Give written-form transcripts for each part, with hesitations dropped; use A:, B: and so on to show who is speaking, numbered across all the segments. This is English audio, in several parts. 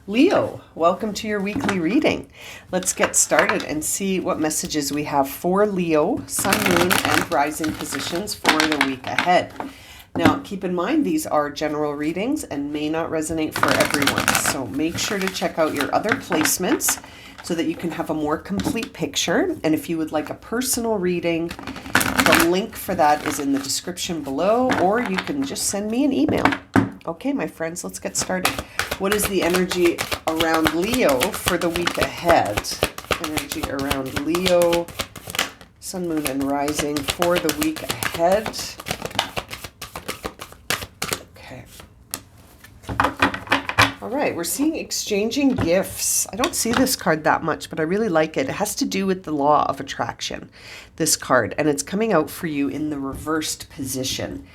A: Leo, welcome to your weekly reading. Let's get started and see what messages we have for Leo, Sun, Moon, and Rising positions for the week ahead. Now, keep in mind these are general readings and may not resonate for everyone, so make sure to check out your other placements so that you can have a more complete picture. And if you would like a personal reading, the link for that is in the description below, or you can just send me an email. Okay, my friends, let's get started. What is the energy around Leo for the week ahead? Energy around Leo, Sun, Moon, and Rising for the week ahead. Okay. All right, we're seeing exchanging gifts. I don't see this card that much, but I really like it. It has to do with the law of attraction, this card, and it's coming out for you in the reversed position,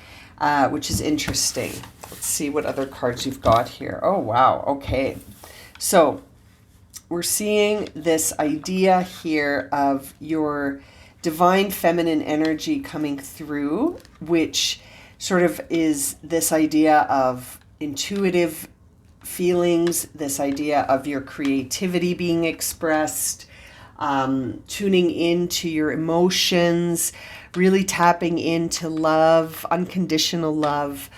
A: which is interesting. Let's see what other cards you've got here. Oh, wow. Okay. So we're seeing this idea here of your divine feminine energy coming through, which sort of is this idea of intuitive feelings, this idea of your creativity being expressed, tuning into your emotions, really tapping into love, unconditional love,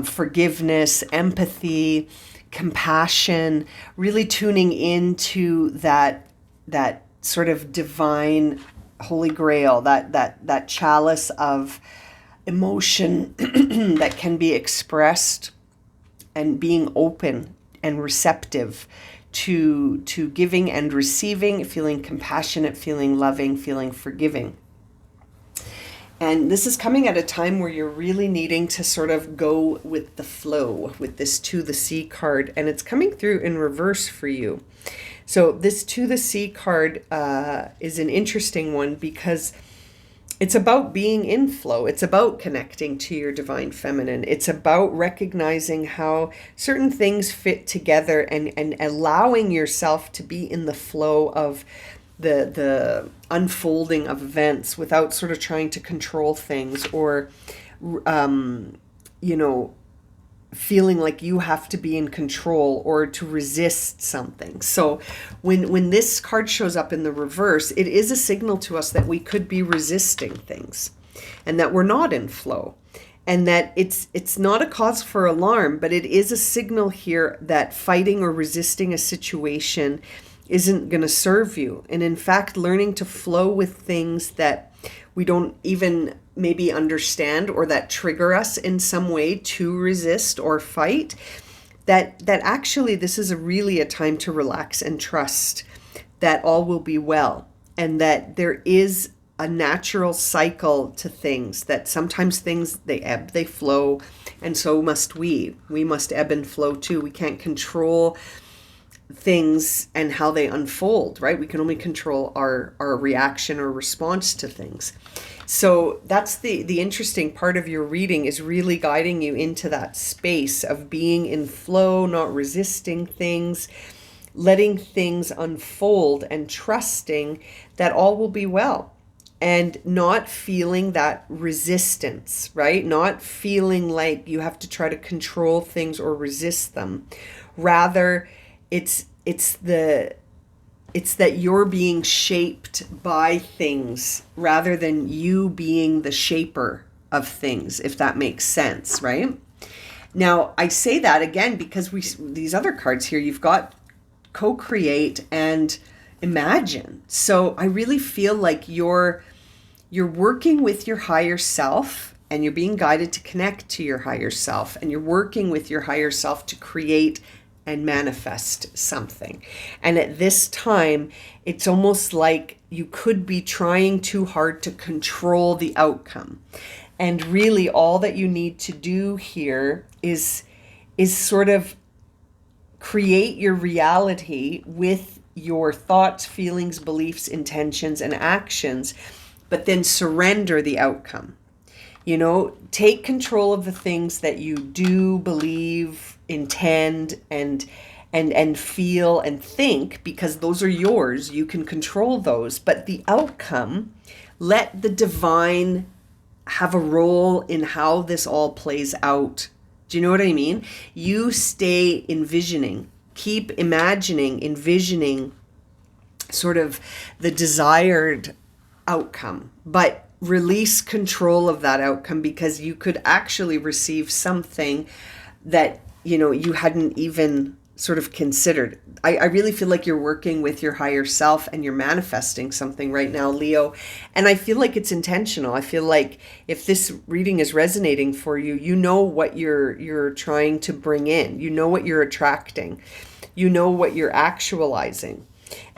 A: forgiveness, empathy, compassion, really tuning into that sort of divine holy grail, that chalice of emotion that can be expressed, and being open and receptive to giving and receiving, feeling compassionate, feeling loving, feeling forgiving. And this is coming at a time where you're really needing to sort of go with the flow with this To the Sea card, and it's coming through in reverse for you. So this To the Sea card is an interesting one because it's about being in flow. It's about connecting to your divine feminine. It's about recognizing how certain things fit together and allowing yourself to be in the flow of the unfolding of events without sort of trying to control things or, feeling like you have to be in control or to resist something. So when this card shows up in the reverse, it is a signal to us that we could be resisting things and that we're not in flow, and that it's not a cause for alarm, but it is a signal here that fighting or resisting a situation isn't going to serve you. And in fact, learning to flow with things that we don't even maybe understand or that trigger us in some way to resist or fight, that actually this is really a time to relax and trust that all will be well, and that there is a natural cycle to things, that sometimes things, they ebb, they flow, and so must we. We must ebb and flow too. We can't control things and how they unfold, right? We can only control our reaction or response to things. So that's the interesting part of your reading, is really guiding you into that space of being in flow, not resisting things, letting things unfold and trusting that all will be well, and not feeling that resistance, right? Not feeling like you have to try to control things or resist them. Rather, it's that you're being shaped by things rather than you being the shaper of things, if that makes sense, right? Now, I say that again because these other cards here, you've got co-create and imagine. So I really feel like you're working with your higher self, and you're being guided to connect to your higher self, and you're working with your higher self to create and manifest something. And at this time, it's almost like you could be trying too hard to control the outcome. And really all that you need to do here is sort of create your reality with your thoughts, feelings, beliefs, intentions, and actions, but then surrender the outcome. Take control of the things that you do believe, intend, and feel and think, because those are yours. You can control those, but the outcome, let the divine have a role in how this all plays out. Do you know what I mean? You stay envisioning keep imagining, envisioning sort of the desired outcome, but release control of that outcome, because you could actually receive something that, you hadn't even sort of considered. I really feel like you're working with your higher self and you're manifesting something right now, Leo. And I feel like it's intentional. I feel like if this reading is resonating for you, you know what you're trying to bring in. You know what you're attracting. You know what you're actualizing.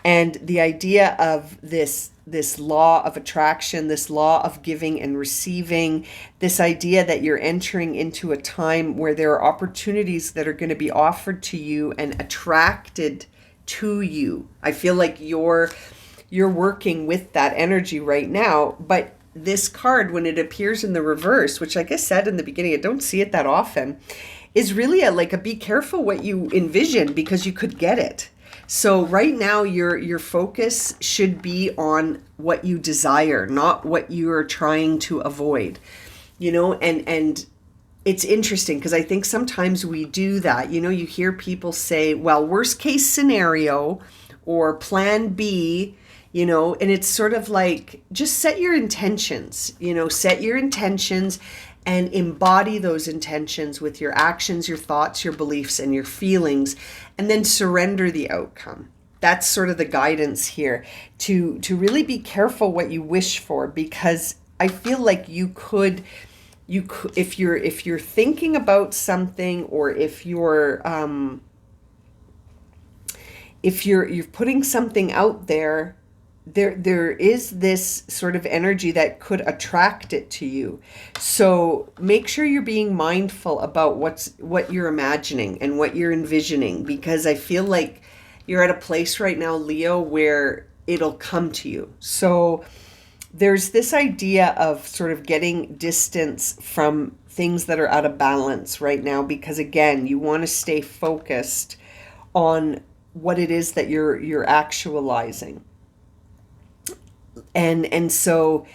A: And the idea of this law of attraction, this law of giving and receiving, this idea that you're entering into a time where there are opportunities that are going to be offered to you and attracted to you. I feel like you're working with that energy right now. But this card, when it appears in the reverse, which like I said in the beginning, I don't see it that often, is really a be careful what you envision, because you could get it. So right now your focus should be on what you desire, not what you're trying to avoid. And it's interesting because I think sometimes we do that. You hear people say, well, worst case scenario or plan B, and it's sort of like, just set your intentions, set your intentions and embody those intentions with your actions, your thoughts, your beliefs, and your feelings, and then surrender the outcome. That's sort of the guidance here, to really be careful what you wish for, because I feel like you could if you're thinking about something, or if you're putting something out there, there is this sort of energy that could attract it to you. So make sure you're being mindful about what you're imagining and what you're envisioning, because I feel like you're at a place right now, Leo, where it'll come to you. So there's this idea of sort of getting distance from things that are out of balance right now, because again, you want to stay focused on what it is that you're actualizing. And so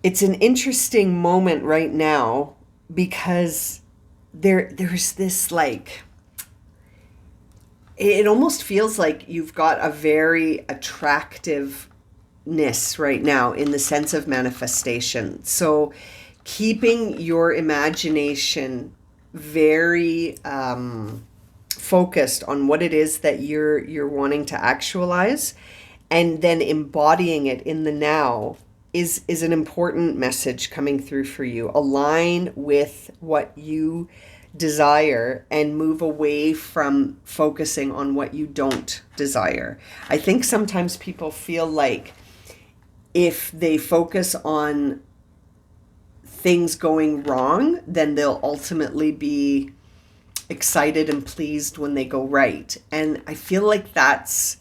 A: it's an interesting moment right now, because there's this it almost feels like you've got a very attractiveness right now in the sense of manifestation. So keeping your imagination very focused on what it is that you're wanting to actualize, and then embodying it in the now is an important message coming through for you. Align with what you desire and move away from focusing on what you don't desire. I think sometimes people feel like if they focus on things going wrong, then they'll ultimately be excited and pleased when they go right. And I feel like that's,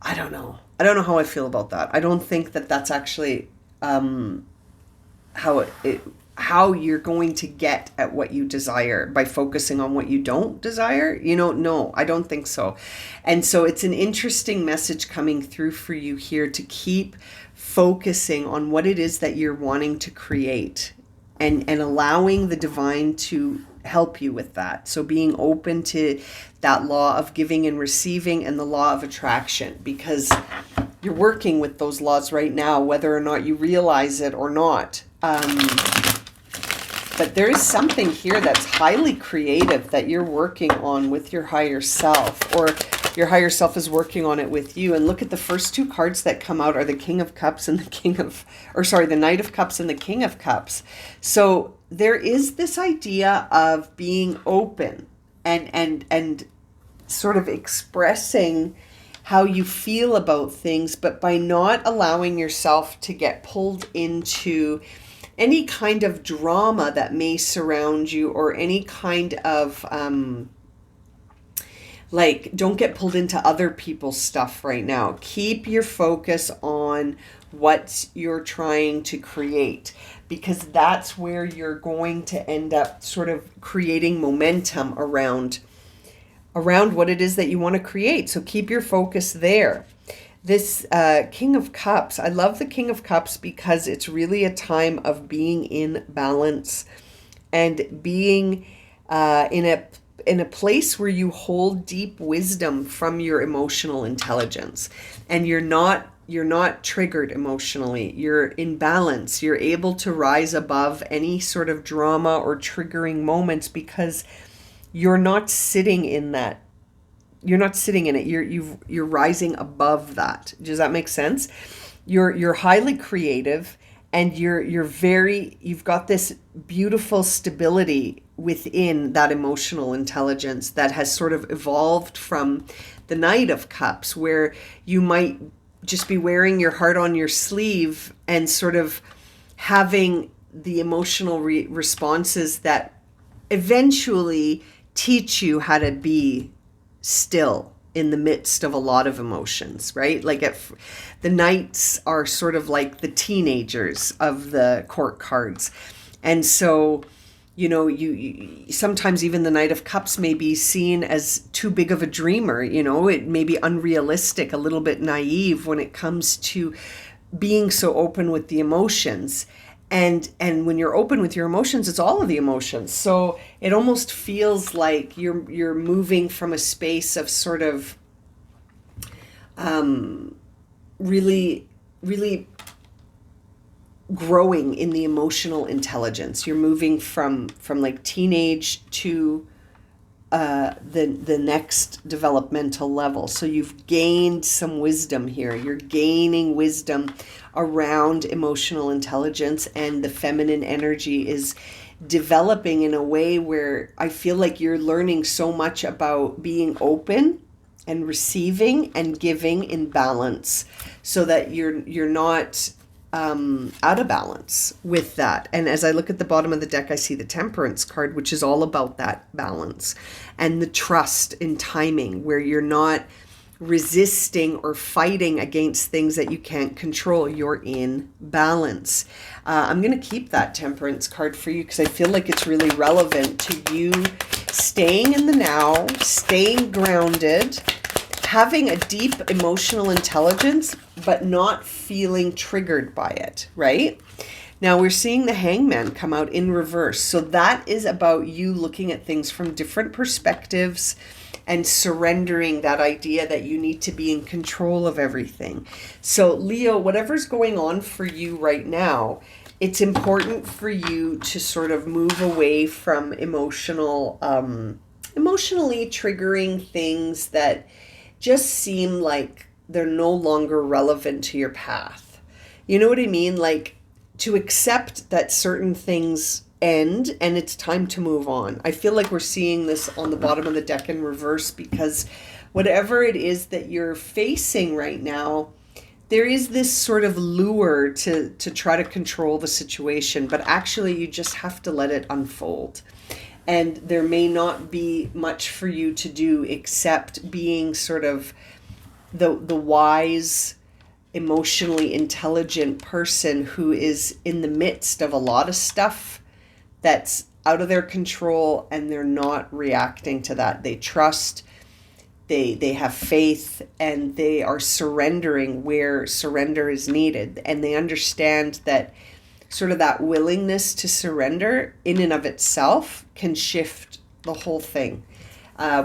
A: I don't know how I feel about that. I don't think that that's actually how you're going to get at what you desire, by focusing on what you don't desire. No, I don't think so. And so it's an interesting message coming through for you here, to keep focusing on what it is that you're wanting to create, and allowing the divine to help you with that. So being open to that law of giving and receiving, and the law of attraction, because you're working with those laws right now, whether or not you realize it or not. But there is something here that's highly creative that you're working on with your higher self, or your higher self is working on it with you. And look at the first two cards that come out are the King of Cups and the Knight of Cups and the King of Cups. So there is this idea of being open and sort of expressing how you feel about things, but by not allowing yourself to get pulled into any kind of drama that may surround you, or any kind of don't get pulled into other people's stuff right now. Keep your focus on what you're trying to create, because that's where you're going to end up sort of creating momentum around what it is that you want to create. So keep your focus there. This King of Cups, I love the King of Cups because it's really a time of being in balance and being in in a place where you hold deep wisdom from your emotional intelligence, and you're not triggered emotionally. You're in balance. You're able to rise above any sort of drama or triggering moments because you're not sitting in that. You're not sitting in it. You're rising above that. Does that make sense? You're highly creative, and you've got this beautiful stability within that emotional intelligence that has sort of evolved from the Knight of Cups, where you might just be wearing your heart on your sleeve and sort of having the emotional responses that eventually teach you how to be still in the midst of a lot of emotions, right? Like the knights are sort of like the teenagers of the court cards. And so, you sometimes even the Knight of Cups may be seen as too big of a dreamer. It may be unrealistic, a little bit naive when it comes to being so open with the emotions. And when you're open with your emotions, it's all of the emotions. So it almost feels like you're moving from a space of sort of really, really growing in the emotional intelligence. You're moving from like teenage to the next developmental level. So you've gained some wisdom here. You're gaining wisdom around emotional intelligence, and the feminine energy is developing in a way where I feel like you're learning so much about being open and receiving and giving in balance, so that you're not out of balance with that. And as I look at the bottom of the deck, I see the Temperance card, which is all about that balance and the trust in timing, where you're not resisting or fighting against things that you can't control. You're in balance. I'm going to keep that Temperance card for you because I feel like it's really relevant to you staying in the now, staying grounded, having a deep emotional intelligence, but not feeling triggered by it, right? Now we're seeing the Hangman come out in reverse. So that is about you looking at things from different perspectives and surrendering that idea that you need to be in control of everything. So Leo, whatever's going on for you right now, it's important for you to sort of move away from emotionally triggering things that just seem like they're no longer relevant to your path. You know what I mean? Like, to accept that certain things end and it's time to move on. I feel like we're seeing this on the bottom of the deck in reverse, because whatever it is that you're facing right now, there is this sort of lure to try to control the situation, but actually you just have to let it unfold. And there may not be much for you to do except being sort of the wise, emotionally intelligent person who is in the midst of a lot of stuff that's out of their control, and they're not reacting to that. They trust, they have faith, and they are surrendering where surrender is needed. And they understand that sort of that willingness to surrender in and of itself can shift the whole thing.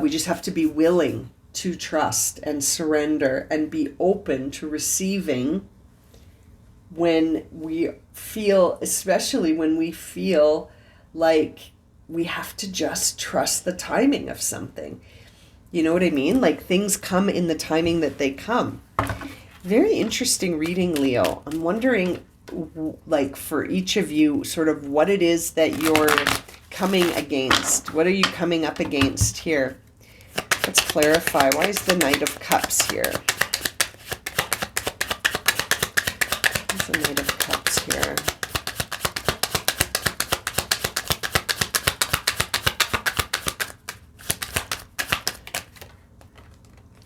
A: We just have to be willing to trust and surrender and be open to receiving when we feel, especially when we feel like we have to just trust the timing of something. You know what I mean? Like, things come in the timing that they come. Very interesting reading, Leo. I'm wondering, like, for each of you, sort of what it is that you're coming against. What are you coming up against here? Let's clarify. Why is the Knight of Cups here? What's the Knight of Cups here?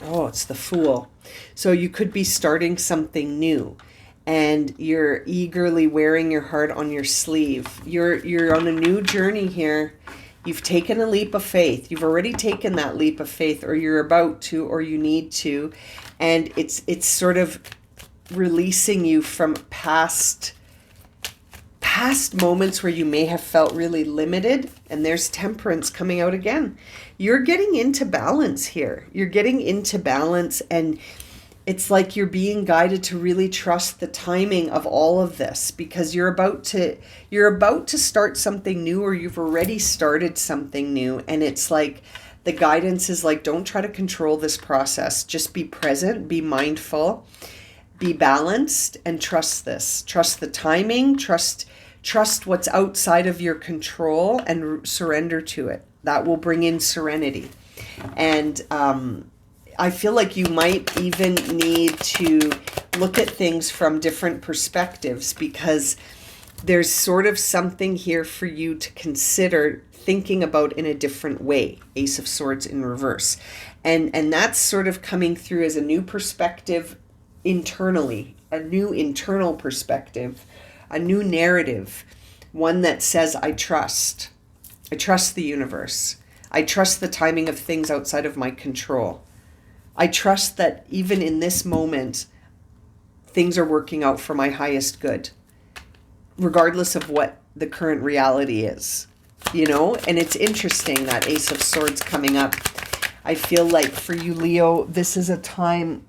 A: Oh, it's the Fool. So you could be starting something new, and you're eagerly wearing your heart on your sleeve. You're on a new journey here. You've taken a leap of faith. You've already taken that leap of faith, or you're about to, or you need to. And it's sort of releasing you from past past moments where you may have felt really limited, and there's temperance coming out again. You're getting into balance here. You're getting into balance, and it's like you're being guided to really trust the timing of all of this, because you're about to start something new, or you've already started something new, and it's like the guidance is like, don't try to control this process. Just be present, be mindful, be balanced, and trust this. Trust the timing, trust what's outside of your control, and surrender to it. That will bring in serenity. And I feel like you might even need to look at things from different perspectives, because there's sort of something here for you to consider thinking about in a different way. Ace of Swords in reverse. And that's sort of coming through as a new perspective internally, a new internal perspective, a new narrative, one that says, I trust the universe. I trust the timing of things outside of my control. I trust that even in this moment, things are working out for my highest good, regardless of what the current reality is, And it's interesting, that Ace of Swords coming up. I feel like for you, Leo, this is a time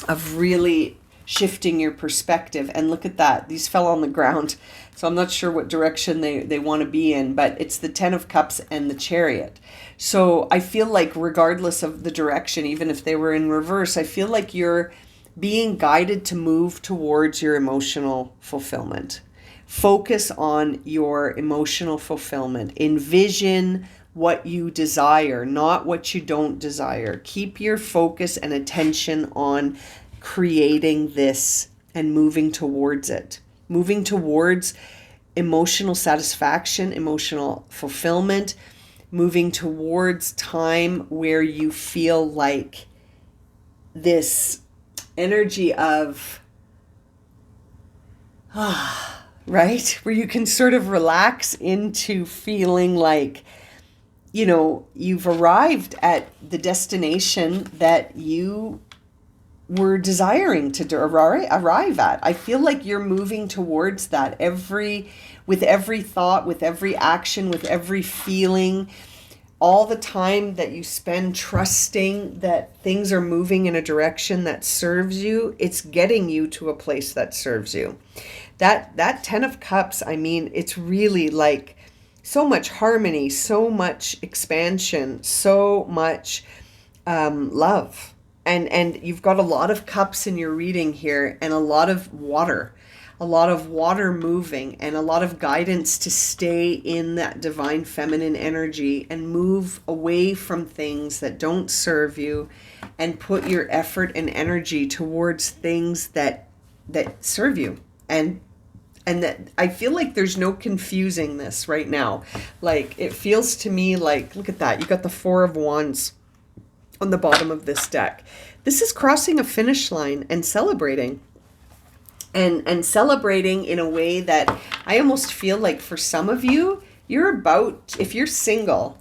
A: of really shifting your perspective. And look at that. These fell on the ground. So I'm not sure what direction they want to be in, but it's the Ten of Cups and the Chariot. So I feel like regardless of the direction, even if they were in reverse, I feel like you're being guided to move towards your emotional fulfillment. Focus on your emotional fulfillment. Envision what you desire, not what you don't desire. Keep your focus and attention on creating this and moving towards it. Moving towards emotional satisfaction, emotional fulfillment, moving towards time where you feel like this energy of, right? Where you can sort of relax into feeling like, you've arrived at the destination that you were desiring to arrive at. I feel like you're moving towards that with every thought, with every action, with every feeling, all the time that you spend trusting that things are moving in a direction that serves you. It's getting you to a place that serves you. That Ten of Cups, it's really like so much harmony, so much expansion, so much love. And you've got a lot of cups in your reading here, and a lot of water moving, and a lot of guidance to stay in that divine feminine energy and move away from things that don't serve you, and put your effort and energy towards things that serve you. And that I feel like there's no confusing this right now. Like, it feels to me like, look at that. You got the Four of Wands on the bottom of this deck. This is crossing a finish line and celebrating. And celebrating in a way that I almost feel like for some of you, if you're single,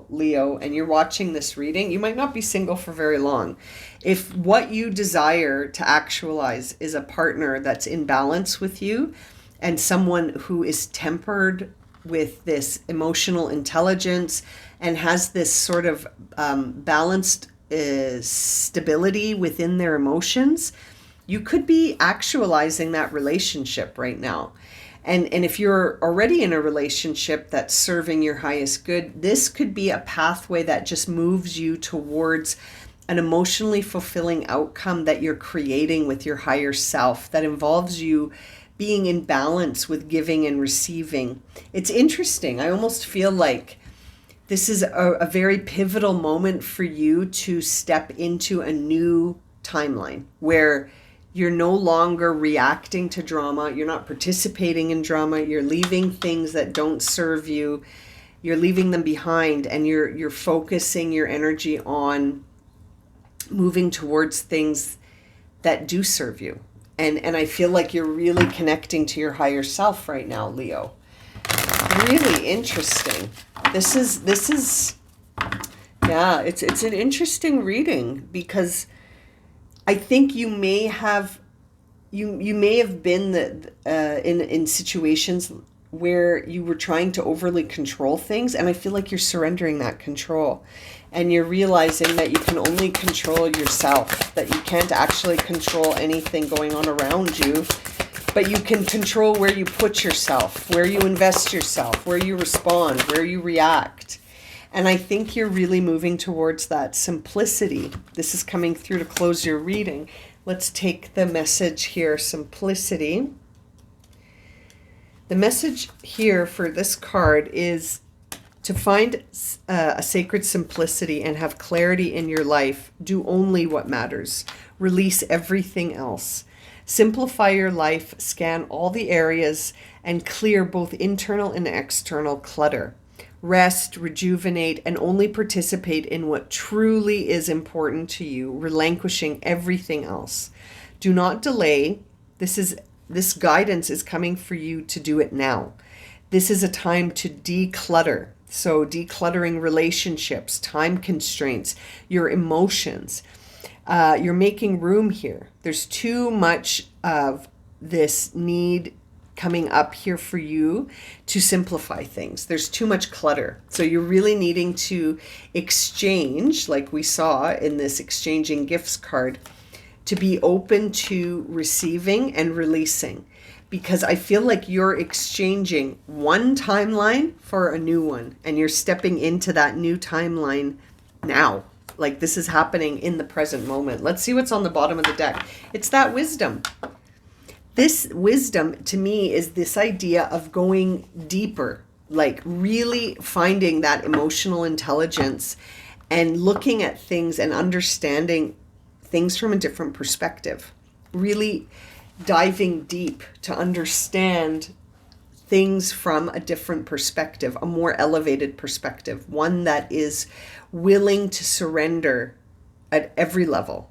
A: Leo, and you're watching this reading, you might not be single for very long. If what you desire to actualize is a partner that's in balance with you, and someone who is tempered with this emotional intelligence and has this sort of balanced stability within their emotions, you could be actualizing that relationship right now. And if you're already in a relationship that's serving your highest good, this could be a pathway that just moves you towards an emotionally fulfilling outcome that you're creating with your higher self, that involves you being in balance with giving and receiving. It's interesting. I almost feel like this is a very pivotal moment for you to step into a new timeline where you're no longer reacting to drama. You're not participating in drama. You're leaving things that don't serve you. You're leaving them behind, and you're focusing your energy on moving towards things that do serve you. And I feel like you're really connecting to your higher self right now, Leo. Really interesting. This is yeah, it's an interesting reading, because I think you may have you may have been in situations where you were trying to overly control things, and I feel like you're surrendering that control, and you're realizing that you can only control yourself, that you can't actually control anything going on around you, but you can control where you put yourself, where you invest yourself, where you respond, where you react. And I think you're really moving towards that simplicity. This is coming through to close your reading. Let's take the message here, simplicity. The message here for this card is to find a sacred simplicity and have clarity in your life. Do only what matters. Release everything else. Simplify your life, scan all the areas, and clear both internal and external clutter. Rest, rejuvenate, and only participate in what truly is important to you, relinquishing everything else. Do not delay. This guidance is coming for you to do it now. This is a time to declutter. So decluttering relationships, time constraints, your emotions. You're making room here. There's too much of this need coming up here for you to simplify things. There's too much clutter. So you're really needing to exchange, like we saw in this exchanging gifts card, to be open to receiving and releasing. Because I feel like you're exchanging one timeline for a new one, and you're stepping into that new timeline now. Like this is happening in the present moment. Let's see what's on the bottom of the deck. It's that wisdom. This wisdom to me is this idea of going deeper, like really finding that emotional intelligence and looking at things and understanding things from a different perspective. Really diving deep to understand things from a different perspective, a more elevated perspective, one that is willing to surrender at every level.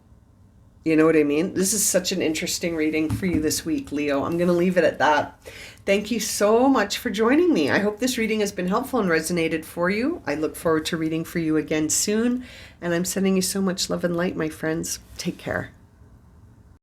A: You know what I mean? This is such an interesting reading for you this week, Leo. I'm going to leave it at that. Thank you so much for joining me. I hope this reading has been helpful and resonated for you. I look forward to reading for you again soon. And I'm sending you so much love and light, my friends. Take care.